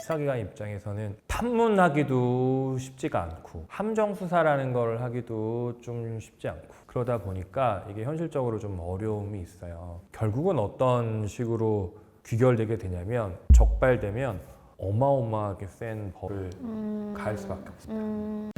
수사기관 입장에서는 탐문하기도 쉽지가 않고 함정 수사라는 걸 하기도 좀 쉽지 않고 그러다 보니까 이게 현실적으로 좀 어려움이 있어요. 결국은 어떤 식으로 귀결되게 되냐면 적발되면 어마어마하게 센 벌을 가할 수밖에 없습니다.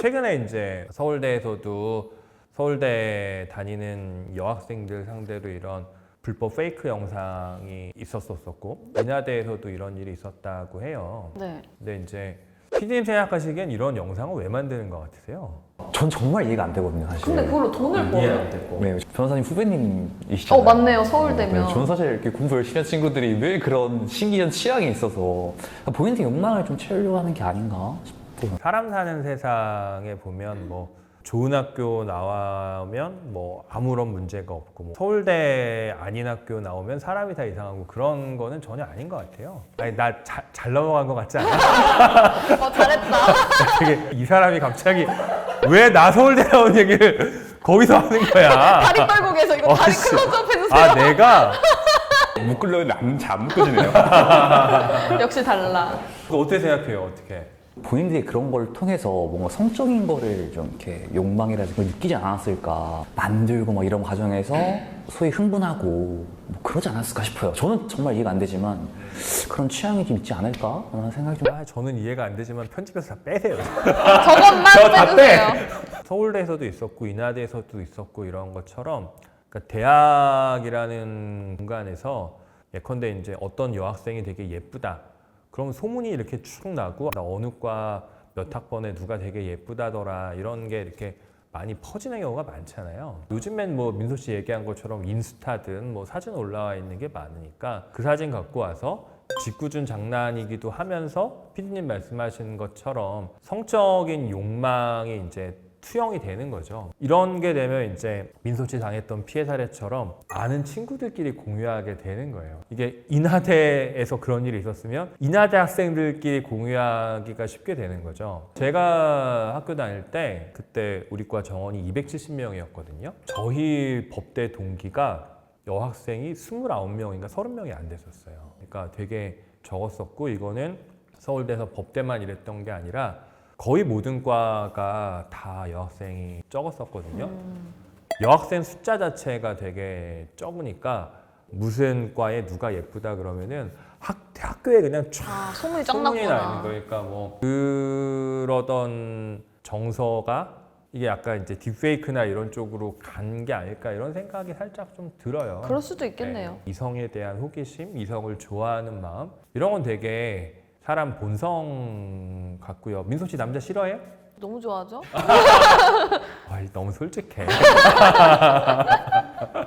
최근에 이제 서울대에서도 서울대 다니는 여학생들 상대로 이런 불법 페이크 영상이 있었었고 인하대에서도 이런 일이 있었다고 해요. 네. 근데 이제 PD님 생각하시기엔 이런 영상을 왜 만드는 것 같으세요? 전 정말 이해가 안 되거든요, 사실. 근데 그걸로 돈을 이해가 벌어요. 안 됐고. 네, 변호사님 후배님이시잖아요. 맞네요. 서울대면. 저는 사실 이렇게 공부 열심히 한 친구들이 왜 그런 신기한 취향이 있어서 본인의 욕망을 좀 채우려고 하는 게 아닌가 싶어요. 사람 사는 세상에 보면 뭐 좋은 학교 나오면 뭐 아무런 문제가 없고 뭐 서울대 아닌 학교 나오면 사람이 다 이상하고 그런 거는 전혀 아닌 것 같아요. 아니 나 잘 넘어간 것 같지 않아? 잘했다. 되게 이 사람이 갑자기 왜 나 서울대 나온 얘기를 거기서 하는 거야? 다리 떨고 계서 이거 다리 씨. 클로즈업 해주세요. 아 내가 묶으려고 남자 안 묶어지네요. 역시 달라. 그거 어떻게 생각해요? 어떻게? 본인들이 그런 걸 통해서 뭔가 성적인 거를 좀 이렇게 욕망이라든지 그걸 느끼지 않았을까, 만들고 막 이런 과정에서 소위 흥분하고 뭐 그러지 않았을까 싶어요. 저는 정말 이해가 안 되지만 그런 취향이 좀 있지 않을까 라는 생각이 좀. 저는 이해가 안 되지만 편집해서 다 빼세요. 저것만 다 빼! 빼주세요. 서울대에서도 있었고 인하대에서도 있었고 이런 것처럼 그러니까 대학이라는 공간에서 예컨대 이제 어떤 여학생이 되게 예쁘다. 그럼 소문이 이렇게 쭉 나고 나 어느 과 몇 학번에 누가 되게 예쁘다더라 이런 게 이렇게 많이 퍼지는 경우가 많잖아요. 요즘엔 뭐 민소 씨 얘기한 것처럼 인스타든 뭐 사진 올라와 있는 게 많으니까 그 사진 갖고 와서 짓궂은 장난이기도 하면서 피디님 말씀하신 것처럼 성적인 욕망이 이제 투영이 되는 거죠. 이런 게 되면 이제 민소 씨 당했던 피해 사례처럼 아는 친구들끼리 공유하게 되는 거예요. 이게 인하대에서 그런 일이 있었으면 인하대 학생들끼리 공유하기가 쉽게 되는 거죠. 제가 학교 다닐 때 그때 우리 과 정원이 270명이었거든요. 저희 법대 동기가 여학생이 29명인가 30명이 안 됐었어요. 그러니까 되게 적었었고 이거는 서울대에서 법대만 이랬던 게 아니라 거의 모든 과가 다 여학생이 적었었거든요. 여학생 숫자 자체가 되게 적으니까 무슨 과에 누가 예쁘다 그러면은 학교에 그냥 쫙 소문이 짱 소문이 나 있는 났구나. 거니까 뭐 그러던 정서가 이게 약간 이제 딥페이크나 이런 쪽으로 간 게 아닐까 이런 생각이 살짝 좀 들어요. 그럴 수도 있겠네요. 네. 이성에 대한 호기심, 이성을 좋아하는 마음 이런 건 되게 사람 본성 같고요. 민소 씨 남자 싫어해요? 너무 좋아하죠? 너무 솔직해.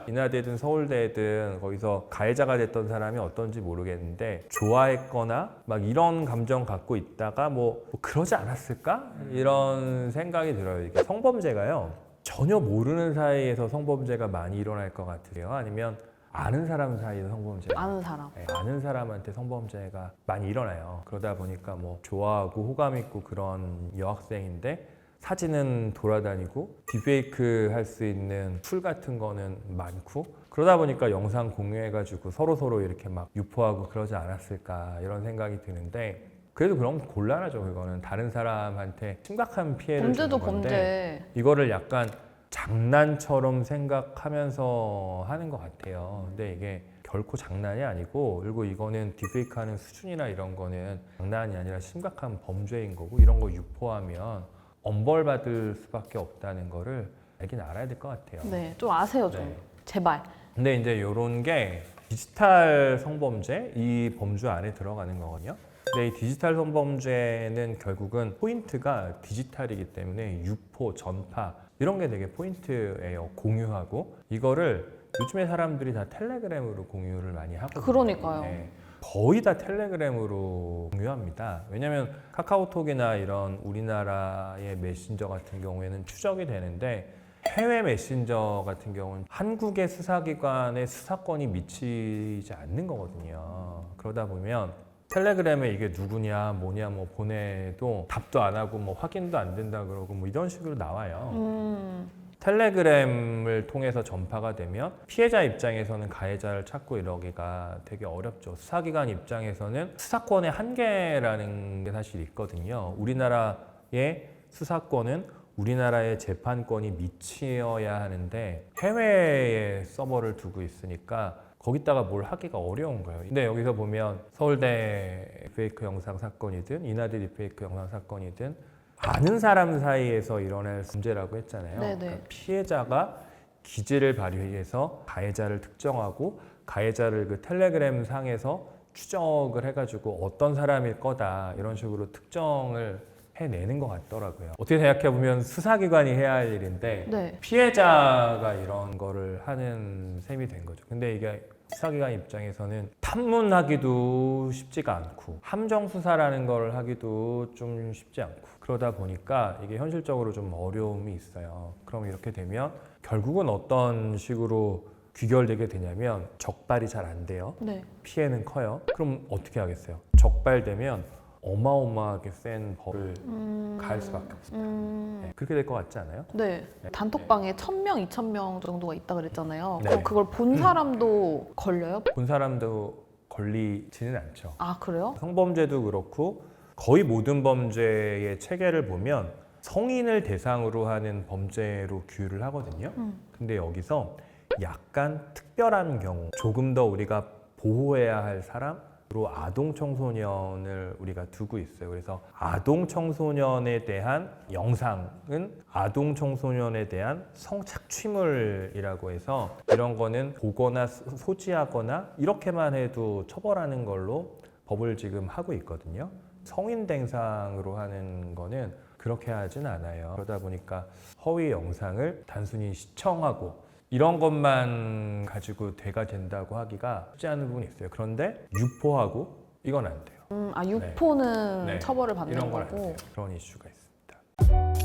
인하대든 서울대든 거기서 가해자가 됐던 사람이 어떤지 모르겠는데 좋아했거나 막 이런 감정 갖고 있다가 뭐 그러지 않았을까? 이런 생각이 들어요. 이게 성범죄가요. 전혀 모르는 사이에서 성범죄가 많이 일어날 것 같아요. 아니면 아는 사람 사이에서 성범죄가 아는 사람. 네, 아는 사람한테 성범죄가 많이 일어나요. 그러다 보니까 뭐 좋아하고 호감 있고 그런 여학생인데 사진은 돌아다니고 딥페이크 할 수 있는 툴 같은 거는 많고 그러다 보니까 영상 공유해가지고 서로 이렇게 막 유포하고 그러지 않았을까 이런 생각이 드는데 그래도 그럼 곤란하죠. 그거는 다른 사람한테 심각한 피해를 범죄도 주는 건데 범죄. 이거를 약간 장난처럼 생각하면서 하는 것 같아요. 근데 이게 결코 장난이 아니고 그리고 이거는 딥페이크하는 수준이나 이런 거는 장난이 아니라 심각한 범죄인 거고 이런 거 유포하면 엄벌받을 수밖에 없다는 거를 알긴 알아야 될 것 같아요. 네, 좀 아세요 좀. 네. 제발. 근데 이제 이런 게 디지털 성범죄 이 범주 안에 들어가는 거거든요. 근데 이 디지털 성범죄는 결국은 포인트가 디지털이기 때문에 유포, 전파 이런 게 되게 포인트예요. 공유하고 이거를 요즘에 사람들이 다 텔레그램으로 공유를 많이 하거든요. 그러니까요. 네. 거의 다 텔레그램으로 공유합니다. 왜냐하면 카카오톡이나 이런 우리나라의 메신저 같은 경우에는 추적이 되는데 해외 메신저 같은 경우는 한국의 수사기관의 수사권이 미치지 않는 거거든요. 그러다 보면 텔레그램에 이게 누구냐 뭐냐 뭐 보내도 답도 안 하고 뭐 확인도 안 된다 그러고 뭐 이런 식으로 나와요. 텔레그램을 통해서 전파가 되면 피해자 입장에서는 가해자를 찾고 이러기가 되게 어렵죠. 수사기관 입장에서는 수사권의 한계라는 게 사실 있거든요. 우리나라의 수사권은 우리나라의 재판권이 미치어야 하는데 해외에 서버를 두고 있으니까 거기다가 뭘 하기가 어려운 거예요. 근데 여기서 보면 서울대 딥페이크 영상 사건이든 이나대 딥페이크 영상 사건이든 아는 사람 사이에서 일어날 문제라고 했잖아요. 네네. 그러니까 피해자가 기지를 발휘해서 가해자를 특정하고 가해자를 그 텔레그램 상에서 추적을 해가지고 어떤 사람일 거다 이런 식으로 특정을 해내는 것 같더라고요. 어떻게 생각해보면 수사기관이 해야 할 일인데 네. 피해자가 이런 거를 하는 셈이 된 거죠. 근데 이게 수사기관 입장에서는 탐문하기도 쉽지가 않고 함정 수사라는 걸 하기도 좀 쉽지 않고 그러다 보니까 이게 현실적으로 좀 어려움이 있어요. 그럼 이렇게 되면 결국은 어떤 식으로 귀결되게 되냐면 적발이 잘 안 돼요. 네. 피해는 커요. 그럼 어떻게 하겠어요? 적발되면 어마어마하게 센 벌을 가할 수밖에 없습니다. 네, 그렇게 될 것 같지 않아요? 네. 단톡방에 1000명, 2000명 정도가 있다 그랬잖아요. 네. 그럼 그걸 본 사람도 걸려요? 본 사람도 걸리지는 않죠. 아, 그래요? 성범죄도 그렇고 거의 모든 범죄의 체계를 보면 성인을 대상으로 하는 범죄로 규율을 하거든요. 근데 여기서 약간 특별한 경우, 조금 더 우리가 보호해야 할 사람으로 아동 청소년을 우리가 두고 있어요. 그래서 아동 청소년에 대한 영상은 아동 청소년에 대한 성착취물이라고 해서 이런 거는 보거나 소지하거나 이렇게만 해도 처벌하는 걸로 법을 지금 하고 있거든요. 성인 대상으로 하는 거는 그렇게 하진 않아요. 그러다 보니까 허위 영상을 단순히 시청하고 이런 것만 가지고 죄가 된다고 하기가 쉽지 않은 부분이 있어요. 그런데 유포하고 이건 안 돼요. 유포는 네. 처벌을 받는 이런 건 안 거고. 돼요. 그런 이슈가 있습니다.